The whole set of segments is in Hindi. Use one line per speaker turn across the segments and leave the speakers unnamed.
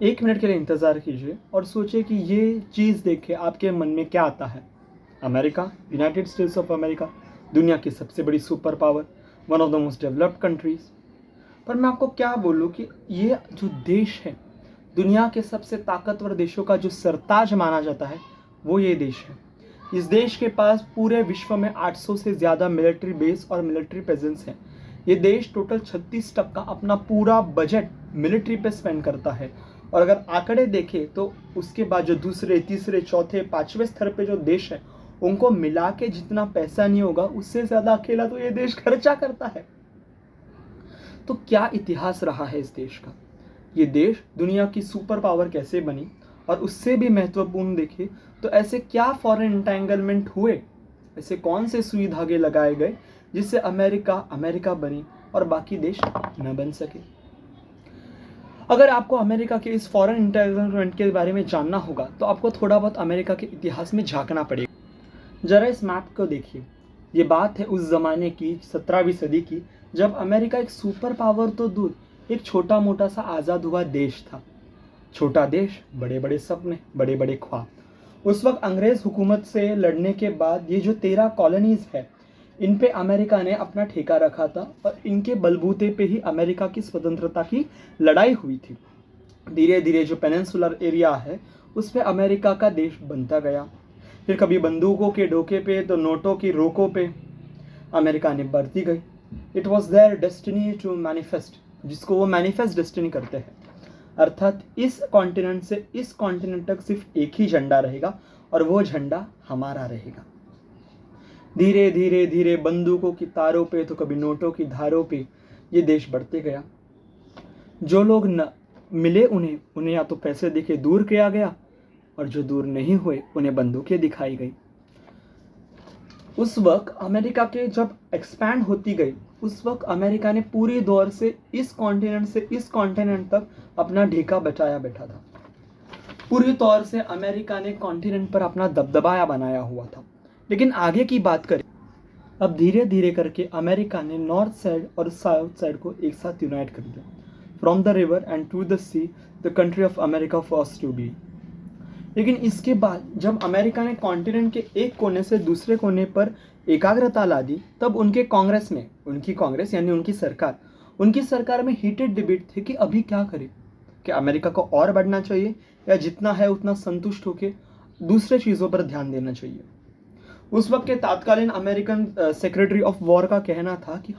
एक मिनट के लिए इंतज़ार कीजिए और सोचिए कि ये चीज़ देख के आपके मन में क्या आता है। America, United states of America, दुनिया की सबसे बड़ी super power, one of the most developed countries. पर मैं आपको क्या बोलूँ कि ये जो देश है, दुनिया के सबसे ताकतवर देशों का जो सरताज माना जाता है, वो ये देश है। इस देश के पास पूरे विश्व में 800 से ज़्यादा मिलिट्री बेस और मिलिट्री प्रेजेंस है। ये देश टोटल 36% अपना पूरा बजट मिलिट्री पे स्पेंड करता है। और अगर आंकड़े देखें तो उसके बाद जो दूसरे, तीसरे, चौथे, पाँचवें स्तर पे जो देश है, उनको मिला के जितना पैसा नहीं होगा, उससे ज़्यादा अकेला तो ये देश खर्चा करता है। तो क्या इतिहास रहा है इस देश का। ये देश दुनिया की सुपर पावर कैसे बनी, और उससे भी महत्वपूर्ण देखें तो ऐसे क्या फॉरेन एंटेंगलमेंट हुए, ऐसे कौन से सुई धागे लगाए गए जिससे अमेरिका अमेरिका बनी और बाकी देश न बन सके। अगर आपको अमेरिका के इस फॉरेन एंटेंगलमेंट के बारे में जानना होगा तो आपको थोड़ा बहुत अमेरिका के इतिहास में झांकना पड़ेगा। जरा इस मैप को देखिए। ये बात है उस ज़माने की, 17वीं सदी की, जब अमेरिका एक सुपर पावर तो दूर, एक छोटा मोटा सा आज़ाद हुआ देश था। छोटा देश, बड़े बड़े सपने, बड़े बड़े ख्वाब। उस वक्त अंग्रेज़ हुकूमत से लड़ने के बाद ये जो 13 कॉलोनीज़ है, इन पे अमेरिका ने अपना ठेका रखा था और इनके बलबूते पे ही अमेरिका की स्वतंत्रता की लड़ाई हुई थी। धीरे धीरे जो पेनिनसुलर एरिया है, उस पे अमेरिका का देश बनता गया। फिर कभी बंदूकों के डोके पे तो नोटों की रोकों पे अमेरिका ने बढ़ती गई। It was their destiny to manifest, जिसको वो मैनिफेस्ट डेस्टिनी करते हैं। अर्थात इस कॉन्टिनेंट से इस कॉन्टिनेंट तक सिर्फ एक ही झंडा रहेगा और वो झंडा हमारा रहेगा। धीरे धीरे धीरे बंदूकों की तारों पे तो कभी नोटों की धारों पे ये देश बढ़ते गया। जो लोग न मिले उन्हें या तो पैसे देके दूर किया गया, और जो दूर नहीं हुए उन्हें बंदूकें दिखाई गई। उस वक्त अमेरिका के जब एक्सपैंड होती गई, उस वक्त अमेरिका ने पूरी दौर से इस कॉन्टिनेंट से इस कॉन्टिनेंट तक अपना ढेका बचाया बैठा था। पूरी तौर से अमेरिका ने कॉन्टिनेंट पर अपना दबदबाया बनाया हुआ था। लेकिन आगे की बात करें, अब धीरे धीरे करके अमेरिका ने नॉर्थ साइड और साउथ साइड को एक साथ यूनाइट कर दिया। From the river and to the sea the country of America first to be. लेकिन इसके बाद जब अमेरिका ने कॉन्टिनेंट के एक कोने से दूसरे कोने पर एकाग्रता ला दी, तब उनके कांग्रेस में, उनकी कांग्रेस यानी उनकी सरकार में हीटेड डिबेट थे कि अभी क्या करें, कि अमेरिका को और बढ़ना चाहिए या जितना है उतना संतुष्ट होकर दूसरे चीज़ों पर ध्यान देना चाहिए। उस वक्त के तत्कालीन अमेरिकन सेक्रेटरी ऑफ वॉर का कहना था कि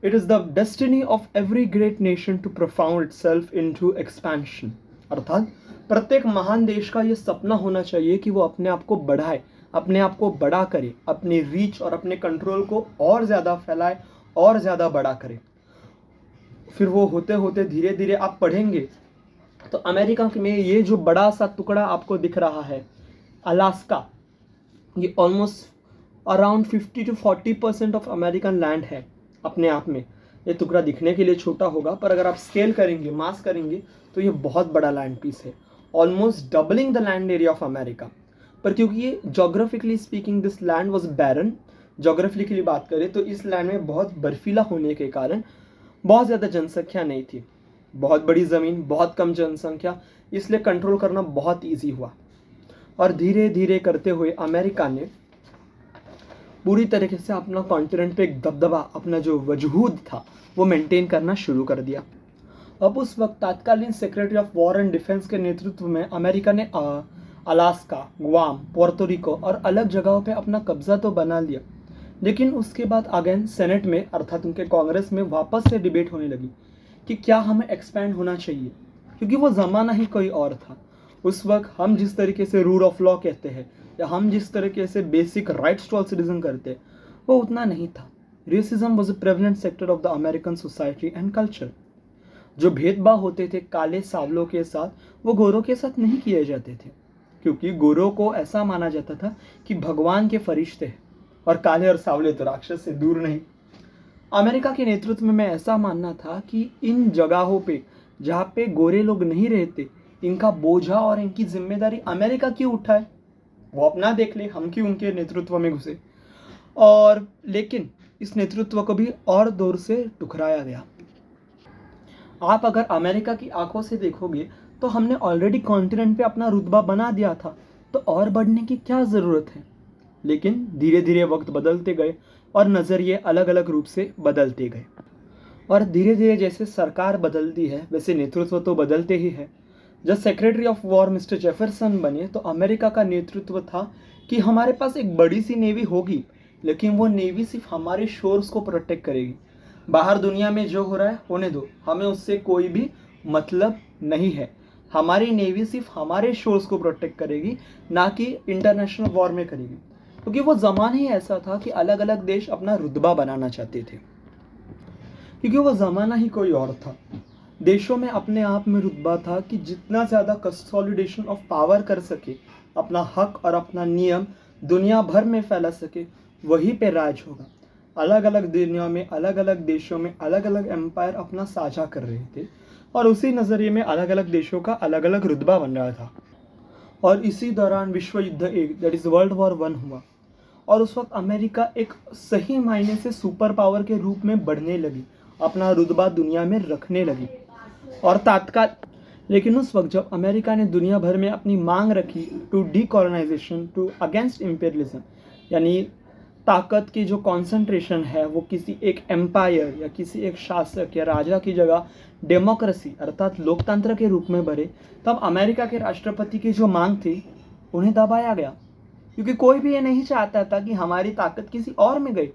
it is the destiny of every great nation to profound itself into expansion. अर्थात प्रत्येक महान देश का ये सपना होना चाहिए कि वो अपने आप को बढ़ाए, अपने आप को बड़ा करे, अपनी रीच और अपने कंट्रोल को और ज़्यादा फैलाए और ज़्यादा बड़ा करे। फिर वो होते होते धीरे धीरे आप पढ़ेंगे तो अमेरिका में ये जो बड़ा सा टुकड़ा आपको दिख रहा है, अलास्का, ये almost around 50 to 40% of American land है अपने आप में। ये टुकड़ा दिखने के लिए छोटा होगा, पर अगर आप स्केल करेंगे, मास करेंगे, तो ये बहुत बड़ा लैंड पीस है, almost doubling the land area of America. पर क्योंकि ये geographically speaking this land was barren, geographically बात करें तो इस लैंड में बहुत बर्फीला होने के कारण बहुत ज़्यादा जनसंख्या नहीं थी। बहुत बड़ी ज़मीन, बहुत कम जनसंख्या, इसलिए कंट्रोल करना बहुत ईजी हुआ। और धीरे धीरे करते हुए अमेरिका ने पूरी तरीके से अपना कॉन्टिनेंट पे एक दबदबा, अपना जो वजूद था वो मेंटेन करना शुरू कर दिया। अब उस वक्त तत्कालीन secretary of war and defence के नेतृत्व में अमेरिका ने अलास्का, गुआम, पोर्टो रिको और अलग जगहों पे अपना कब्जा तो बना लिया। लेकिन उसके बाद अगेन सेनेट में, अर्थात उनके कांग्रेस में वापस से डिबेट होने लगी कि क्या हमें एक्सपैंड होना चाहिए, क्योंकि वो ज़माना ही कोई और था। उस वक्त हम जिस तरीके से रूल ऑफ लॉ कहते हैं या हम जिस तरीके से basic rights to all citizen करते हैं, वो उतना नहीं था। Racism was a prevalent sector of the American society and culture. जो भेदभाव होते थे काले सावलों के साथ, वो गोरों के साथ नहीं किए जाते थे, क्योंकि गोरों को ऐसा माना जाता था कि भगवान के फरिश्ते हैं और काले और सावले तो राक्षस से दूर नहीं। अमेरिका के नेतृत्व में ऐसा मानना था कि इन जगहों पे जहाँ पे गोरे लोग नहीं रहते, इनका बोझा और इनकी जिम्मेदारी अमेरिका क्यों उठाए, वो अपना देख ले, हम क्यों उनके नेतृत्व में घुसे। और लेकिन इस नेतृत्व को भी और दौर से टुकराया गया। आप अगर अमेरिका की आंखों से देखोगे तो हमने ऑलरेडी कॉन्टिनेंट पे अपना रुतबा बना दिया था, तो और बढ़ने की क्या ज़रूरत है। लेकिन धीरे धीरे वक्त बदलते गए और नज़रिए अलग अलग रूप से बदलते गए, और धीरे धीरे जैसे सरकार बदलती है वैसे नेतृत्व तो बदलते ही है। जब secretary of war mister Jefferson बने तो अमेरिका का नेतृत्व था कि हमारे पास एक बड़ी सी नेवी होगी, लेकिन वो नेवी सिर्फ हमारे शोर्स को प्रोटेक्ट करेगी। बाहर दुनिया में जो हो रहा है होने दो, हमें उससे कोई भी मतलब नहीं है। हमारी नेवी सिर्फ हमारे शोर्स को प्रोटेक्ट करेगी, ना कि इंटरनेशनल वॉर में करेगी। क्योंकि वो ज़माना ही ऐसा था कि अलग अलग देश अपना रुतबा बनाना चाहते थे, क्योंकि वो ज़माना ही कोई और था। देशों में अपने आप में रुतबा था कि जितना ज़्यादा कंसोलिडेशन ऑफ पावर कर सके, अपना हक और अपना नियम दुनिया भर में फैला सके, वहीं पे राज होगा। अलग अलग दुनिया में अलग अलग देशों में अलग अलग एम्पायर अपना साझा कर रहे थे, और उसी नज़रिए में अलग अलग देशों का अलग अलग रुतबा बन रहा था। और इसी दौरान विश्व युद्ध एक, दैट इज़ वर्ल्ड वॉर 1 हुआ, और उस वक्त अमेरिका एक सही मायने से सुपर पावर के रूप में बढ़ने लगी, अपना रुतबा दुनिया में रखने लगी। और लेकिन उस वक्त जब अमेरिका ने दुनिया भर में अपनी मांग रखी to decolonisation, to against imperialism, यानी ताकत की जो कॉन्सेंट्रेशन है वो किसी एक एम्पायर या किसी एक शासक या राजा की जगह डेमोक्रेसी अर्थात लोकतंत्र के रूप में बढ़े, तब अमेरिका के राष्ट्रपति की जो मांग थी उन्हें दबाया गया, क्योंकि कोई भी ये नहीं चाहता था कि हमारी ताकत किसी और में गई।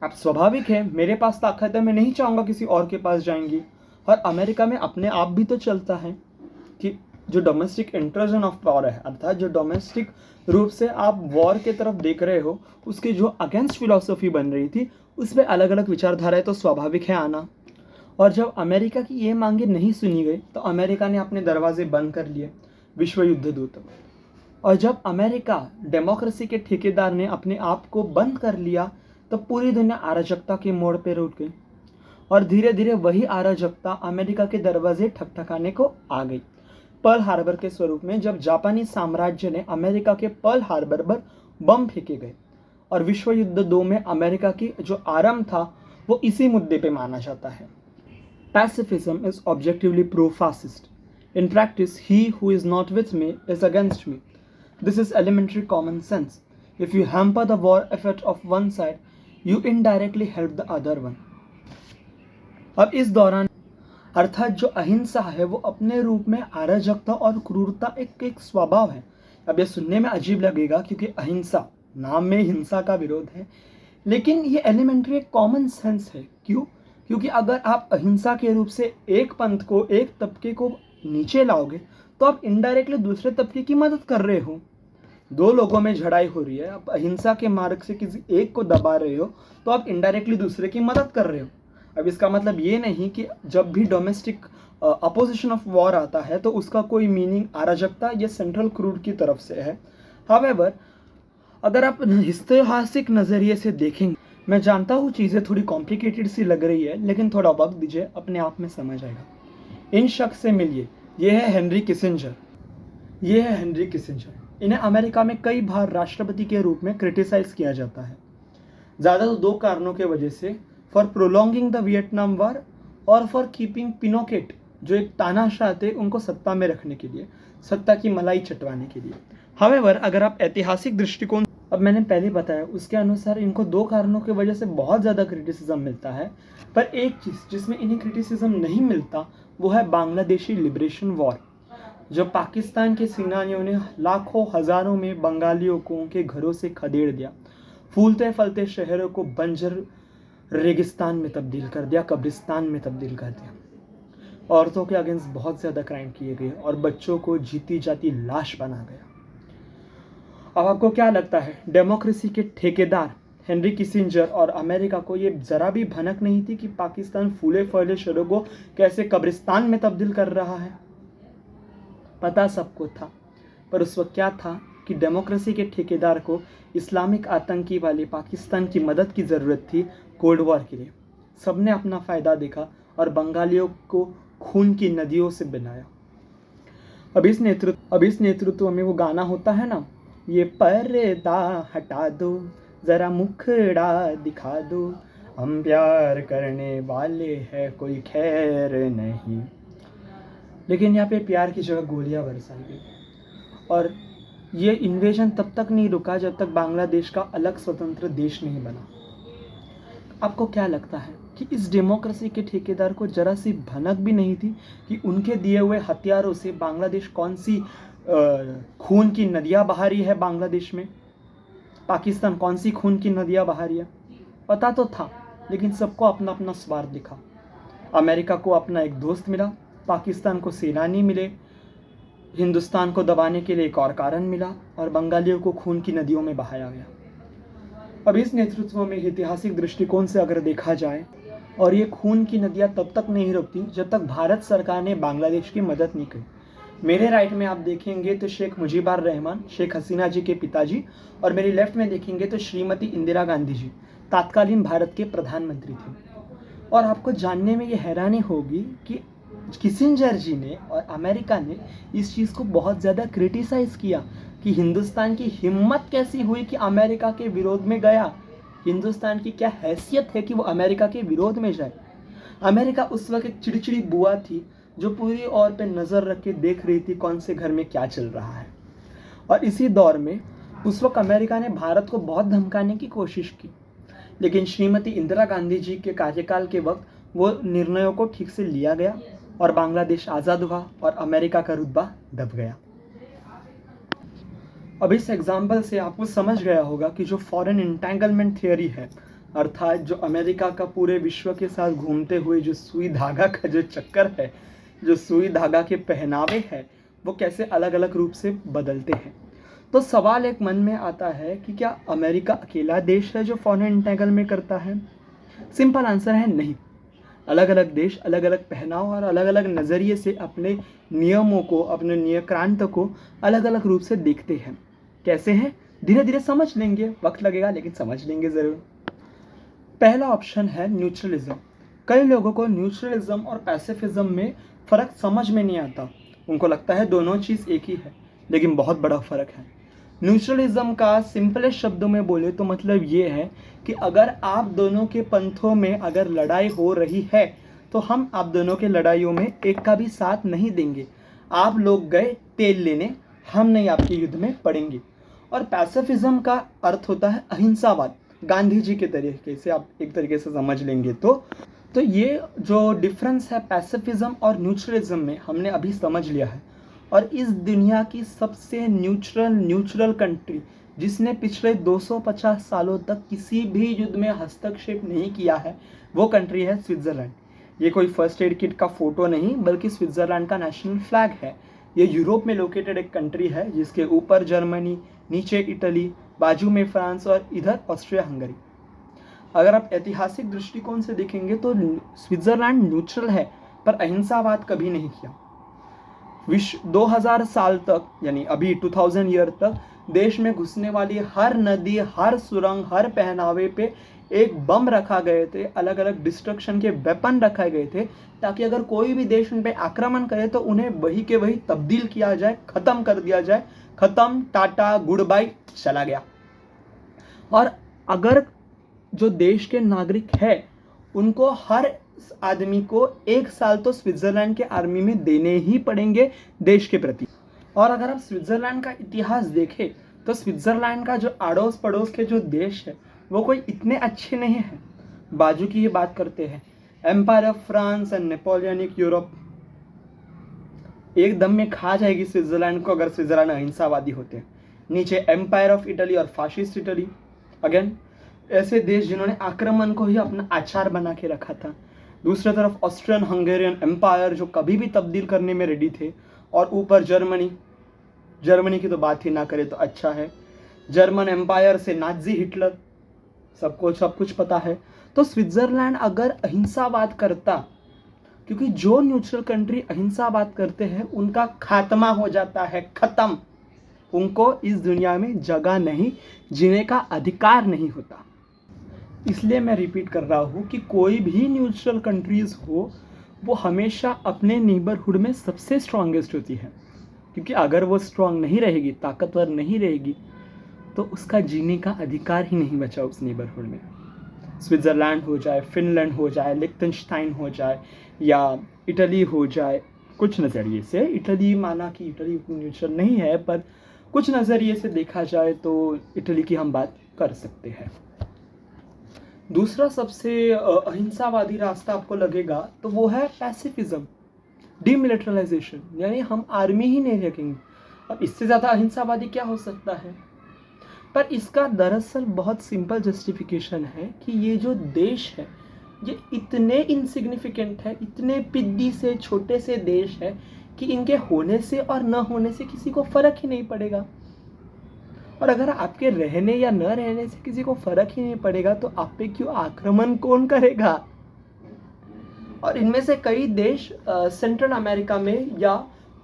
अब स्वाभाविक है, मेरे पास ताकत है, मैं नहीं चाहूँगा किसी और के पास जाएंगी। और अमेरिका में अपने आप भी तो चलता है कि जो डोमेस्टिक इंट्रूजन ऑफ पावर है, अर्थात जो डोमेस्टिक रूप से आप वॉर के तरफ देख रहे हो, उसके जो अगेंस्ट फिलॉसफी बन रही थी उस पर अलग अलग विचारधाराएं तो स्वाभाविक है आना। और जब अमेरिका की ये मांगे नहीं सुनी गई तो अमेरिका ने अपने दरवाजे बंद कर लिए विश्व युद्ध 2 तक। और जब अमेरिका डेमोक्रेसी के ठेकेदार ने अपने आप को बंद कर लिया तो पूरी दुनिया अराजकता के मोड़ पर रुक गई, और धीरे धीरे वही अराजकता अमेरिका के दरवाजे ठकठकाने को आ गई। पर्ल हार्बर के स्वरूप में जब जापानी साम्राज्य ने अमेरिका के पर्ल हार्बर पर बम फेंके गए, और विश्व युद्ध 2 में अमेरिका की जो आरंभ था वो इसी मुद्दे पे माना जाता है। Pacifism is objectively pro fascist, in practice he who is not with me is against me. This is elementary common sense. If you hamper the war effort of one side, you indirectly help the other one. अब इस दौरान अर्थात जो अहिंसा है वो अपने रूप में अराजकता और क्रूरता एक स्वभाव है। अब ये सुनने में अजीब लगेगा क्योंकि अहिंसा, नाम में हिंसा का विरोध है, लेकिन ये एलिमेंट्री एक कॉमन सेंस है। क्यों? क्योंकि अगर आप अहिंसा के रूप से एक पंथ को, एक तबके को नीचे लाओगे तो आप इनडायरेक्टली दूसरे तबके की मदद कर रहे हो। 2 लोगों में झड़ाई हो रही है, आप अहिंसा के मार्ग से किसी एक को दबा रहे हो तो आप इनडायरेक्टली दूसरे की मदद कर रहे हो। अब इसका मतलब ये नहीं कि जब भी डोमेस्टिक अपोजिशन ऑफ वॉर आता है तो उसका कोई मीनिंग अराजकता या सेंट्रल क्रूड की तरफ से है। हावेवर, अगर आप ऐतिहासिक नज़रिए से देखेंगे, मैं जानता हूँ चीज़ें थोड़ी कॉम्प्लिकेटेड सी लग रही है, लेकिन थोड़ा वक्त दीजिए, अपने आप में समझ आएगा। इन शख्स से मिलिए, ये है हेनरी किसिंजर। ये है हेनरी किसिंजर। इन्हें अमेरिका में कई बार राष्ट्रपति के रूप में क्रिटिसाइज किया जाता है, ज़्यादा तो 2 कारणों के वजह से, फॉर प्रोलॉन्गिंग द वियतनाम वार और फॉर कीपिंग पिनोकेट, जो एक तानाशाह थे, उनको सत्ता में रखने के लिए, सत्ता की मलाई चटवाने के लिए। हावेवर, अगर आप ऐतिहासिक दृष्टिकोण, अब मैंने पहले बताया उसके अनुसार इनको 2 कारणों की वजह से बहुत ज़्यादा क्रिटिसिज्म मिलता है, पर एक चीज़ जिसमें इन्हें क्रिटिसिज्म नहीं मिलता वो है बांग्लादेशी लिबरेशन वॉर। जब पाकिस्तान के सेनानियों ने लाखों हज़ारों में बंगालियों को उनके घरों से खदेड़ दिया, फूलते फलते शहरों को बंजर रेगिस्तान में तब्दील कर दिया, कब्रिस्तान में तब्दील कर दिया, औरतों के अगेंस्ट बहुत ज़्यादा क्राइम किए गए और बच्चों को जीती जाती लाश बना गया। अब आपको क्या लगता है, डेमोक्रेसी के ठेकेदार हेनरी किसिंजर और अमेरिका को ये ज़रा भी भनक नहीं थी कि पाकिस्तान फूले फले शहरों को कैसे कब्रिस्तान में तब्दील कर रहा है? पता सबको था, पर उस वक्त क्या था कि डेमोक्रेसी के ठेकेदार को इस्लामिक आतंकी वाले पाकिस्तान की मदद की ज़रूरत थी कोल्ड वॉर के लिए। सबने अपना फ़ायदा देखा और बंगालियों को खून की नदियों से बनाया। अब इस नेतृत्व में वो गाना होता है ना, ये पर्दा हटा दो, ज़रा मुखड़ा दिखा दो, हम प्यार करने वाले हैं, कोई खैर नहीं। लेकिन यहाँ पे प्यार की जगह गोलियाँ बरसाई गई। और ये इन्वेजन तब तक नहीं रुका जब तक बांग्लादेश का अलग स्वतंत्र देश नहीं बना। आपको क्या लगता है कि इस डेमोक्रेसी के ठेकेदार को जरा सी भनक भी नहीं थी कि उनके दिए हुए हथियारों से बांग्लादेश कौन सी खून की नदियाँ बहा रही है? बांग्लादेश में पाकिस्तान कौन सी खून की नदियाँ बहा रही है? पता तो था, लेकिन सबको अपना अपना स्वार्थ दिखा। अमेरिका को अपना एक दोस्त मिला, पाकिस्तान को सेनानी मिले, हिंदुस्तान को दबाने के लिए एक और कारण मिला, और बंगालियों को खून की नदियों में बहाया गया। अब इस नेतृत्व में ऐतिहासिक दृष्टिकोण से अगर देखा जाए, और ये खून की नदियाँ तब तक नहीं रुकती जब तक भारत सरकार ने बांग्लादेश की मदद नहीं की। मेरे राइट में आप देखेंगे तो शेख मुजीबुर रहमान, शेख हसीना जी के पिताजी, और मेरी लेफ्ट में देखेंगे तो श्रीमती इंदिरा गांधी जी तत्कालीन भारत के प्रधानमंत्री थे। और आपको जानने में ये हैरानी होगी कि किसिंजर जी ने और अमेरिका ने इस चीज़ को बहुत ज़्यादा क्रिटिसाइज़ किया कि हिंदुस्तान की हिम्मत कैसी हुई कि अमेरिका के विरोध में गया। हिंदुस्तान की क्या हैसियत है कि वो अमेरिका के विरोध में जाए? अमेरिका उस वक्त एक चिड़चिड़ी बुआ थी जो पूरी ओर पे नज़र रख के देख रही थी कौन से घर में क्या चल रहा है। और इसी दौर में उस वक्त अमेरिका ने भारत को बहुत धमकाने की कोशिश की, लेकिन श्रीमती इंदिरा गांधी जी के कार्यकाल के वक्त वो निर्णयों को ठीक से लिया गया और बांग्लादेश आज़ाद हुआ और अमेरिका का रुतबा दब गया। अब इस एग्जाम्पल से आपको समझ गया होगा कि जो फॉरेन इंटेंगलमेंट थियोरी है, अर्थात जो अमेरिका का पूरे विश्व के साथ घूमते हुए जो सुई धागा का जो चक्कर है, जो सुई धागा के पहनावे हैं, वो कैसे अलग अलग रूप से बदलते हैं। तो सवाल एक मन में आता है कि क्या अमेरिका अकेला देश है जो फॉरेन इंटेंगलमेंट करता है? सिंपल आंसर है नहीं। अलग अलग देश अलग अलग पहनाव और अलग अलग नज़रिए से अपने नियमों को, अपने नियक्रांत को अलग अलग रूप से देखते हैं। कैसे हैं? धीरे धीरे समझ लेंगे, वक्त लगेगा लेकिन समझ लेंगे ज़रूर। पहला ऑप्शन है न्यूट्रलिज्म। कई लोगों को न्यूट्रलिज्म और पैसिफिज्म में फ़र्क समझ में नहीं आता। उनको लगता है दोनों चीज़ एक ही है, लेकिन बहुत बड़ा फ़र्क है। न्यूट्रलिज्म का सिंपलेस्ट शब्दों में बोले तो मतलब ये है कि अगर आप दोनों के पंथों में अगर लड़ाई हो रही है तो हम आप दोनों के लड़ाइयों में एक का भी साथ नहीं देंगे। आप लोग गए तेल लेने, हम नहीं आपके युद्ध में पड़ेंगे। और पैसिफिज्म का अर्थ होता है अहिंसावाद, गांधी जी के तरीके से आप एक तरीके से समझ लेंगे तो ये जो डिफरेंस है पैसिफिज्म और न्यूट्रलिज्म में हमने अभी समझ लिया है। और इस दुनिया की सबसे न्यूट्रल कंट्री जिसने पिछले 250 सालों तक किसी भी युद्ध में हस्तक्षेप नहीं किया है, वो कंट्री है स्विट्ज़रलैंड। ये कोई फर्स्ट एड किट का फोटो नहीं, बल्कि स्विट्ज़रलैंड का नेशनल फ्लैग है। ये यूरोप में लोकेटेड एक कंट्री है जिसके ऊपर जर्मनी, नीचे इटली, बाजू में फ्रांस और इधर ऑस्ट्रिया हंगरी। अगर आप ऐतिहासिक दृष्टिकोण से देखेंगे तो स्विट्ज़रलैंड न्यूट्रल है, पर अहिंसावाद कभी नहीं किया। विश्व 2000 साल तक, यानी अभी 2000 ईयर तक, देश में घुसने वाली हर नदी, हर सुरंग, हर पहनावे पे एक बम रखा गए थे, अलग अलग डिस्ट्रक्शन के वेपन रखे गए थे, ताकि अगर कोई भी देश उन पे आक्रमण करे तो उन्हें वही के वही तब्दील किया जाए, ख़त्म कर दिया जाए। ख़त्म, टाटा, गुड बाय, चला गया। और अगर जो देश के नागरिक है उनको हर आदमी को 1 साल तो स्विट्ज़रलैंड के आर्मी में देने ही पड़ेंगे देश के प्रति। और अगर आप स्विट्ज़रलैंड का इतिहास देखें तो स्विट्ज़रलैंड का जो अड़ोस पड़ोस के जो देश है वो कोई इतने अच्छे नहीं हैं। बाजू की ये बात करते हैं, empire of France and Napoleonic Europe एक दम में खा जाएगी स्विट्ज़रलैंड को अगर स्विट्ज़रलैंड अहिंसावादी होते हैं। नीचे एम्पायर ऑफ इटली और फाशिस्ट इटली, अगेन ऐसे देश जिन्होंने आक्रमण को ही अपना आचार बना के रखा था। दूसरी तरफ ऑस्ट्रियन हंगेरियन एम्पायर जो कभी भी तब्दील करने में रेडी थे, और ऊपर जर्मनी की तो बात ही ना करें तो अच्छा है। जर्मन एम्पायर से नाजी हिटलर, सबको सब कुछ पता है। तो स्विट्ज़रलैंड अगर अहिंसावाद करता, क्योंकि जो न्यूट्रल कंट्री अहिंसावाद करते हैं उनका खात्मा हो जाता है, ख़त्म। उनको इस दुनिया में जगह नहीं, जीने का अधिकार नहीं होता। इसलिए मैं रिपीट कर रहा हूँ कि कोई भी न्यूट्रल कंट्रीज़ हो वो हमेशा अपने नेबरहुड में सबसे स्ट्रॉन्गेस्ट होती है, क्योंकि अगर वो स्ट्रॉन्ग नहीं रहेगी, ताकतवर नहीं रहेगी, तो उसका जीने का अधिकार ही नहीं बचा उस नेबरहुड में। स्विट्ज़रलैंड हो जाए, फिनलैंड हो जाए, लिechtenstein हो जाए या इटली हो जाए। कुछ नज़रिए से इटली, माना कि इटली उतनी न्यूट्रल नहीं है, पर कुछ नज़रिए से देखा जाए तो इटली की हम बात कर सकते हैं। दूसरा सबसे अहिंसावादी रास्ता आपको लगेगा तो वो है पैसिफिज्म, डीमिलिटराइजेशन, यानी हम आर्मी ही नहीं रखेंगे। अब इससे ज़्यादा अहिंसावादी क्या हो सकता है? पर इसका दरअसल बहुत सिंपल जस्टिफिकेशन है कि ये जो देश है ये इतने इनसिग्निफिकेंट है, इतने पिद्दी से छोटे से देश है कि इनके होने से और न होने से किसी को फर्क ही नहीं पड़ेगा। और अगर आपके रहने या न रहने से किसी को फर्क ही नहीं पड़ेगा तो आप पे क्यों आक्रमण कौन करेगा? और इनमें से कई देश सेंट्रल अमेरिका में या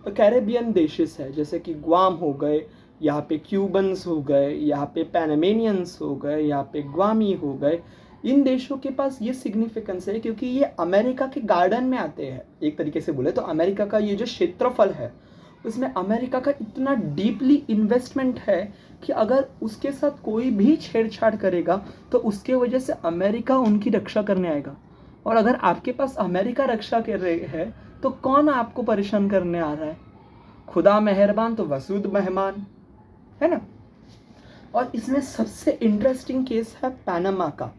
कैरेबियन देशेस है, जैसे कि ग्वाम हो गए, यहाँ पे क्यूबन्स हो गए, यहाँ पे पैनामेनियंस हो गए, यहाँ पे ग्वामी हो गए। इन देशों के पास ये सिग्निफिकेंस है क्योंकि ये अमेरिका के गार्डन में आते हैं। एक तरीके से बोले तो अमेरिका का ये जो क्षेत्रफल है उसमें अमेरिका का इतना डीपली इन्वेस्टमेंट है कि अगर उसके साथ कोई भी छेड़छाड़ करेगा तो उसके वजह से अमेरिका उनकी रक्षा करने आएगा। और अगर आपके पास अमेरिका रक्षा कर रहे है तो कौन आपको परेशान करने आ रहा है? खुदा मेहरबान तो वसूद मेहमान, है ना। और इसमें सबसे इंटरेस्टिंग केस है पैनामा का।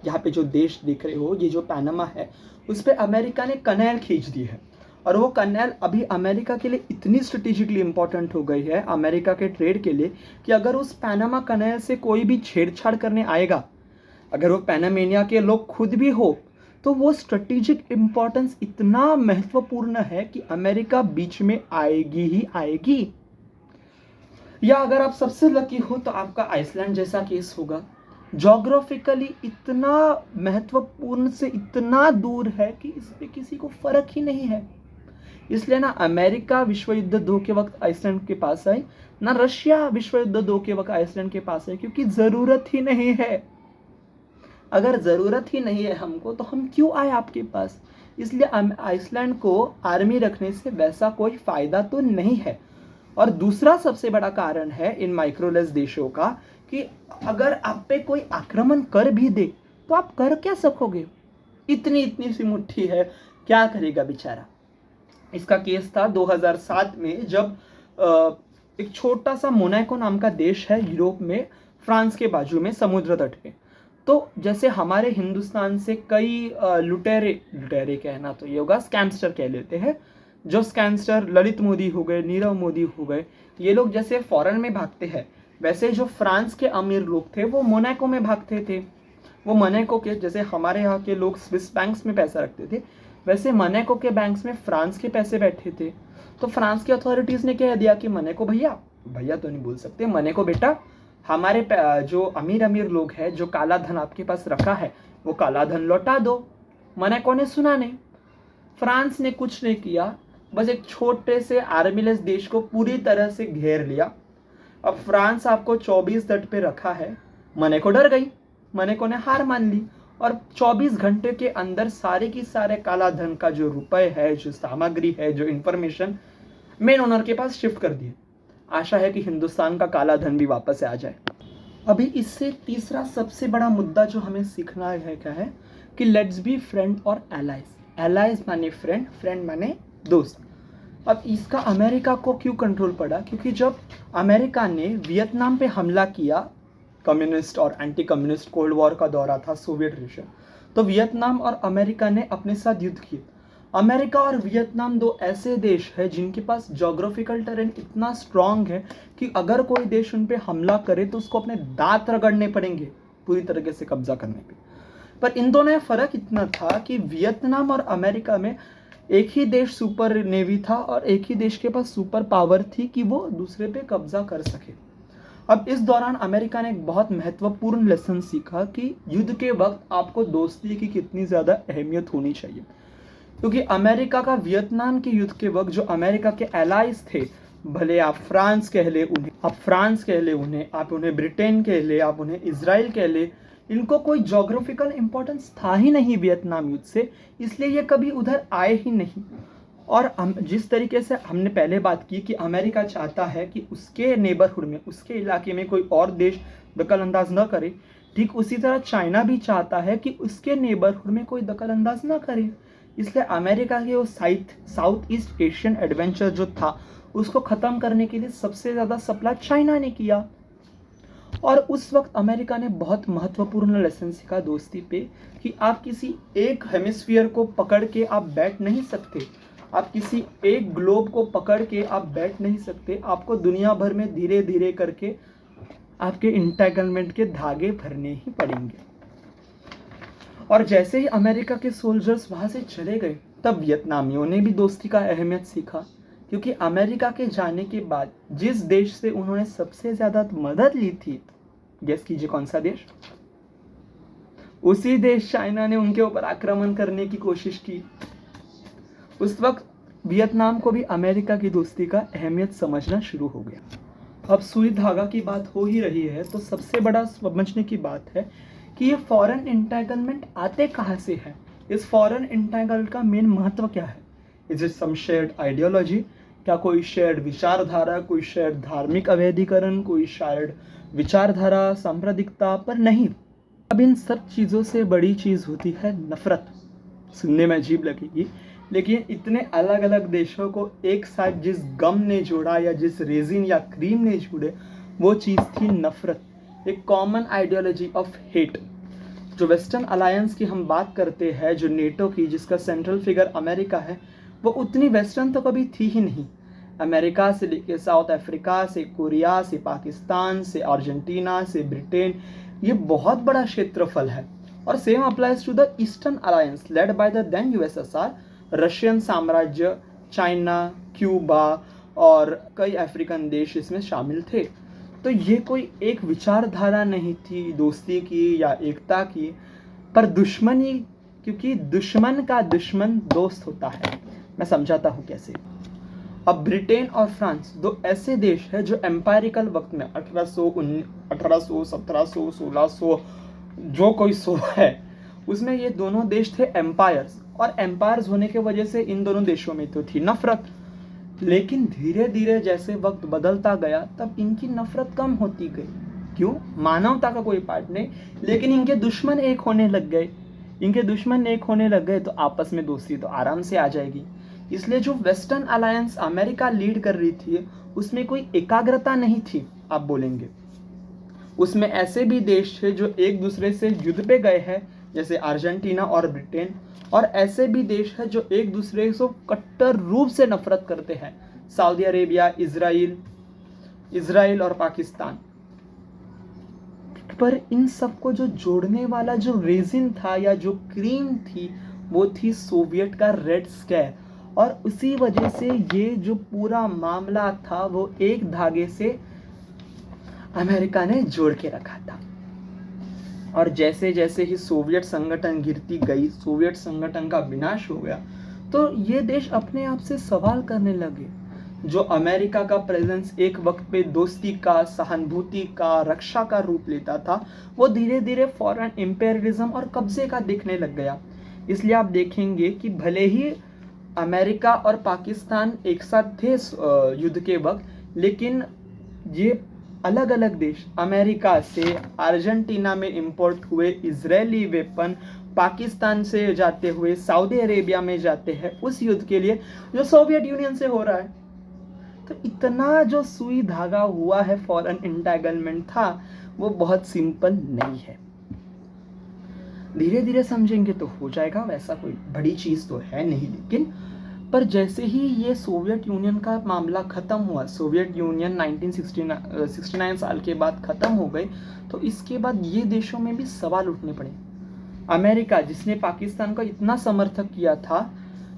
यहाँ पे जो देश देख रहे हो, ये जो पैनामा है उस पर अमेरिका ने कनेल खींच दी है। और वो कनेल अभी अमेरिका के लिए इतनी स्ट्रेटेजिकली इंपॉर्टेंट हो गई है अमेरिका के ट्रेड के लिए कि अगर उस पैनामा कनेल से कोई भी छेड़छाड़ करने आएगा, अगर वो पैनामेनिया के लोग खुद भी हो, तो वो स्ट्रेटेजिक इम्पोर्टेंस इतना महत्वपूर्ण है कि अमेरिका बीच में आएगी ही आएगी। या अगर आप सबसे लकी हो तो आपका आइसलैंड जैसा केस होगा। जोग्राफिकली इतना महत्वपूर्ण से इतना दूर है कि इस पे किसी को फर्क ही नहीं है। इसलिए ना अमेरिका विश्व युद्ध 2 के वक्त आइसलैंड के पास आई, ना रशिया विश्व युद्ध 2 के वक्त आइसलैंड के पास है, क्योंकि ज़रूरत ही नहीं है। अगर ज़रूरत ही नहीं है हमको तो हम क्यों आए आपके पास? इसलिए आइसलैंड को आर्मी रखने से वैसा कोई फ़ायदा तो नहीं है। और दूसरा सबसे बड़ा कारण है इन माइक्रोलेस देशों का कि अगर आप पे कोई आक्रमण कर भी दे तो आप कर क्या सकोगे? इतनी इतनी सी मुट्ठी है, क्या करेगा बेचारा? इसका केस था 2007 में, जब एक छोटा सा मोनाको नाम का देश है यूरोप में, फ्रांस के बाजू में समुद्र तट पे। तो जैसे हमारे हिंदुस्तान से कई लुटेरे कहना तो ये होगा, स्कैमस्टर कह लेते हैं, जो स्कैमस्टर ललित मोदी हो गए, नीरव मोदी हो गए, ये लोग जैसे फॉरेन में भागते हैं, वैसे जो फ्रांस के अमीर लोग थे वो मोनाको में भागते थे। वो मोनाको के, जैसे हमारे यहाँ के लोग स्विस बैंक्स में पैसा रखते थे, वैसे मोनाको के बैंक्स में फ्रांस के पैसे बैठे थे। तो फ्रांस की अथॉरिटीज़ ने कह दिया कि मोनाको भैया, भैया तो नहीं बोल सकते, मोनाको बेटा, हमारे जो अमीर अमीर लोग हैं, जो काला धन आपके पास रखा है, वो काला धन लौटा दो। मोनाको ने सुना नहीं, फ्रांस ने कुछ नहीं किया, बस एक छोटे से आर्मीलेस देश को पूरी तरह से घेर लिया। अब फ्रांस आपको 24 तट पे रखा है, मोनाको डर गई, मोनाको ने हार मान ली और 24 घंटे के अंदर सारे की सारे काला धन का जो रुपए है, जो सामग्री है, जो इंफॉर्मेशन मेन ओनर के पास शिफ्ट कर दिए। आशा है कि हिंदुस्तान का काला धन भी वापस आ जाए। अभी इससे तीसरा सबसे बड़ा मुद्दा जो हमें सीखना है क्या है कि लेट्स बी फ्रेंड और एलाइज। एलाइज माने फ्रेंड, फ्रेंड माने दोस्त। अब इसका अमेरिका को क्यों कंट्रोल पड़ा? क्योंकि जब अमेरिका ने वियतनाम पे हमला किया, कम्युनिस्ट और एंटी कम्युनिस्ट कोल्ड वॉर का दौरा था सोवियत रशिया, तो वियतनाम और अमेरिका ने अपने साथ युद्ध किए। अमेरिका और वियतनाम दो ऐसे देश हैं जिनके पास जोग्राफिकल टेरेन इतना स्ट्रांग है कि अगर कोई देश उन पे हमला करे तो उसको अपने दांत रगड़ने पड़ेंगे पूरी तरीके से कब्जा करने पे। पर इन दोनों में फ़र्क इतना था कि वियतनाम और अमेरिका में एक ही देश सुपर नेवी था और एक ही देश के पास सुपर पावर थी कि वो दूसरे पे कब्जा कर सके। अब इस दौरान अमेरिका ने एक बहुत महत्वपूर्ण लेसन सीखा कि युद्ध के वक्त आपको दोस्ती की कितनी ज़्यादा अहमियत होनी चाहिए। क्योंकि अमेरिका का वियतनाम के युद्ध के वक्त जो अमेरिका के एलाइज थे, भले आप फ्रांस कह ले उन्हें, आप उन्हें ब्रिटेन कह ले, आप उन्हें इजराइल कह ले, इनको कोई जोग्राफिकल इंपॉर्टेंस था ही नहीं वियतनाम युद्ध से, इसलिए ये कभी उधर आए ही नहीं। और जिस तरीके से हमने पहले बात की कि अमेरिका चाहता है कि उसके नेबरहुड में, उसके इलाके में कोई और देश दखल अंदाज न करे, ठीक उसी तरह चाइना भी चाहता है कि उसके नेबरहुड में कोई दखल अंदाज ना करे। इसलिए अमेरिका के वो साउथ ईस्ट एशियन एडवेंचर जो था उसको ख़त्म करने के लिए सबसे ज़्यादा सप्लाई चाइना ने किया। और उस वक्त अमेरिका ने बहुत महत्वपूर्ण लेसन सीखा दोस्ती पे कि आप किसी एक हेमिस्फीयर को पकड़ के आप बैठ नहीं सकते, आप किसी एक ग्लोब को पकड़ के आप बैठ नहीं सकते, आपको दुनिया भर में धीरे धीरे करके आपके इंटेगलमेंट के धागे भरने ही पड़ेंगे। और जैसे ही अमेरिका के सोल्जर्स वहाँ से चले गए तब वियतनामियों ने भी दोस्ती का अहमियत सीखा, क्योंकि अमेरिका के जाने के बाद जिस देश से उन्होंने सबसे ज़्यादा मदद ली थी, गेस कीजिए कौन सा देश? उसी देश चाइना ने उनके ऊपर आक्रमण करने की कोशिश की। उस वक्त वियतनाम को भी अमेरिका की दोस्ती का अहमियत समझना शुरू हो गया। अब सुई धागा की बात हो ही रही है तो सबसे बड़ा समझने की बात है कि ये फॉरेन इंटेगलमेंट आते कहाँ से है, इस फॉरेन इंटेगल का मेन महत्व क्या है। Is it some shared ideology, क्या कोई शेयर्ड विचारधारा, कोई शेयर्ड धार्मिक अवैधीकरण, कोई शायद विचारधारा सांप्रदायिकता? पर नहीं, अब इन सब चीज़ों से बड़ी चीज़ होती है नफरत। सुनने में अजीब लगेगी लेकिन इतने अलग अलग देशों को एक साथ जिस गम ने जोड़ा या जिस रेजिन या क्रीम ने जोड़े वो चीज़ थी नफरत, एक कॉमन आइडियोलॉजी ऑफ हेट। जो वेस्टर्न अलायंस की हम बात करते हैं, जो नेटो की, जिसका सेंट्रल फिगर अमेरिका है, वो उतनी वेस्टर्न तो कभी थी ही नहीं। अमेरिका से लेके साउथ अफ्रीका से कोरिया से पाकिस्तान से अर्जेंटीना से ब्रिटेन, ये बहुत बड़ा क्षेत्रफल है। और same applies to the eastern alliance led by the then USSR, Russian साम्राज्य, चाइना, क्यूबा और कई अफ्रीकन देश इसमें शामिल थे। तो ये कोई एक विचारधारा नहीं थी दोस्ती की या एकता की, पर दुश्मनी, क्योंकि दुश्मन का दुश्मन दोस्त होता है। मैं समझाता हूँ कैसे। अब ब्रिटेन और फ्रांस दो ऐसे देश हैं जो एम्पायरिकल वक्त में 1800, 1700, 1600 जो कोई सो है उसमें ये दोनों देश थे एम्पायर्स, और एम्पायर्स होने के वजह से इन दोनों देशों में तो थी नफरत। लेकिन धीरे धीरे जैसे वक्त बदलता गया तब इनकी नफरत कम होती गई। क्यों? मानवता का कोई पार्ट नहीं, लेकिन इनके दुश्मन एक होने लग गए। इनके दुश्मन एक होने लग गए तो आपस में दोस्ती तो आराम से आ जाएगी। इसलिए जो वेस्टर्न अलायंस अमेरिका लीड कर रही थी उसमें कोई एकाग्रता नहीं थी, आप बोलेंगे। उसमें ऐसे भी देश थे जो एक दूसरे से युद्ध पे गए हैं, जैसे अर्जेंटीना और ब्रिटेन, और ऐसे भी देश हैं जो एक दूसरे से कट्टर रूप से नफरत करते हैं, सऊदी अरेबिया, इजराइल और पाकिस्तान। पर इन सबको जो जोड़ने वाला जो रेजिन था या जो क्रीम थी वो थी सोवियत का रेड स्क्वायर, और उसी वजह से ये जो पूरा मामला था वो एक धागे से अमेरिका ने जोड़ के रखा था। और जैसे जैसे ही सोवियत संगठन गिरती गई, सोवियत संगठन का विनाश हो गया, तो ये देश अपने आप से सवाल करने लगे। जो अमेरिका का प्रेजेंस एक वक्त पे दोस्ती का, सहानुभूति का, रक्षा का रूप लेता था, वो धीरे धीरे फॉरेन इंपेरियलिज्म और कब्जे का दिखने लग गया। इसलिए आप देखेंगे कि भले ही अमेरिका और पाकिस्तान एक साथ थे युद्ध के वक्त, लेकिन ये अलग अलग देश, अमेरिका से अर्जेंटीना में इंपोर्ट हुए इजरायली वेपन पाकिस्तान से जाते हुए सऊदी अरेबिया में जाते हैं उस युद्ध के लिए जो सोवियत यूनियन से हो रहा है। तो इतना जो सुई धागा हुआ है फॉरेन इंटेगलमेंट था वो बहुत सिंपल नहीं है। धीरे धीरे समझेंगे तो हो जाएगा, वैसा कोई बड़ी चीज़ तो है नहीं। लेकिन पर जैसे ही ये सोवियत यूनियन का मामला ख़त्म हुआ, सोवियत यूनियन 1969 साल के बाद ख़त्म हो गई, तो इसके बाद ये देशों में भी सवाल उठने पड़े। अमेरिका जिसने पाकिस्तान का इतना समर्थन किया था,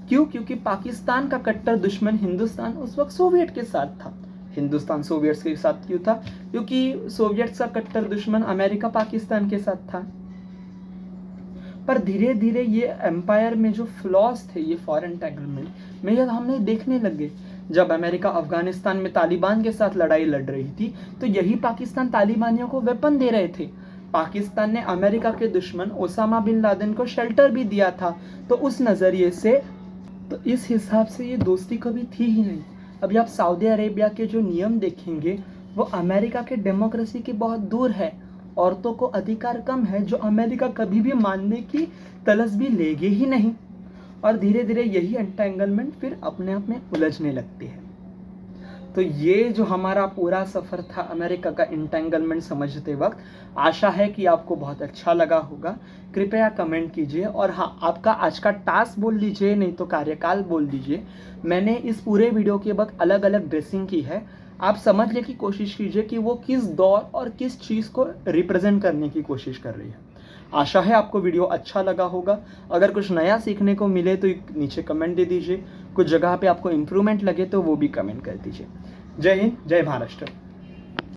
क्यों? क्योंकि पाकिस्तान का कट्टर दुश्मन हिंदुस्तान उस वक्त सोवियत के साथ था। हिंदुस्तान सोवियत के साथ क्यों था? क्योंकि सोवियत का कट्टर दुश्मन अमेरिका पाकिस्तान के साथ था। पर धीरे धीरे ये एम्पायर में जो फ्लॉज थे, ये फॉरेन इंटेगलमेंट में हमने देखने लगे। जब अमेरिका अफगानिस्तान में तालिबान के साथ लड़ाई लड़ रही थी तो यही पाकिस्तान तालिबानियों को वेपन दे रहे थे। पाकिस्तान ने अमेरिका के दुश्मन ओसामा बिन लादेन को शेल्टर भी दिया था। तो उस नज़रिए से, तो इस हिसाब से ये दोस्ती कभी थी ही नहीं। अभी आप सऊदी अरेबिया के जो नियम देखेंगे वो अमेरिका के डेमोक्रेसी के बहुत दूर है। औरतों को अधिकार कम है, जो अमेरिका कभी भी मानने की तलस भी लेगे ही नहीं। और धीरे धीरे यही एंटेंगलमेंट फिर अपने आप में उलझने लगती है। तो ये जो हमारा पूरा सफ़र था अमेरिका का एंटेंगलमेंट समझते वक्त, आशा है कि आपको बहुत अच्छा लगा होगा। कृपया कमेंट कीजिए, और हाँ, आपका आज का टास्क बोल दीजिए, नहीं तो कार्यकाल बोल दीजिए। मैंने इस पूरे वीडियो के वक्त अलग अलग ड्रेसिंग की है, आप समझने की कोशिश कीजिए कि वो किस दौर और किस चीज़ को रिप्रेजेंट करने की कोशिश कर रही है। आशा है आपको वीडियो अच्छा लगा होगा। अगर कुछ नया सीखने को मिले तो नीचे कमेंट दे दीजिए, कुछ जगह पे आपको इम्प्रूवमेंट लगे तो वो भी कमेंट कर दीजिए। जय हिंद, जय महाराष्ट्र।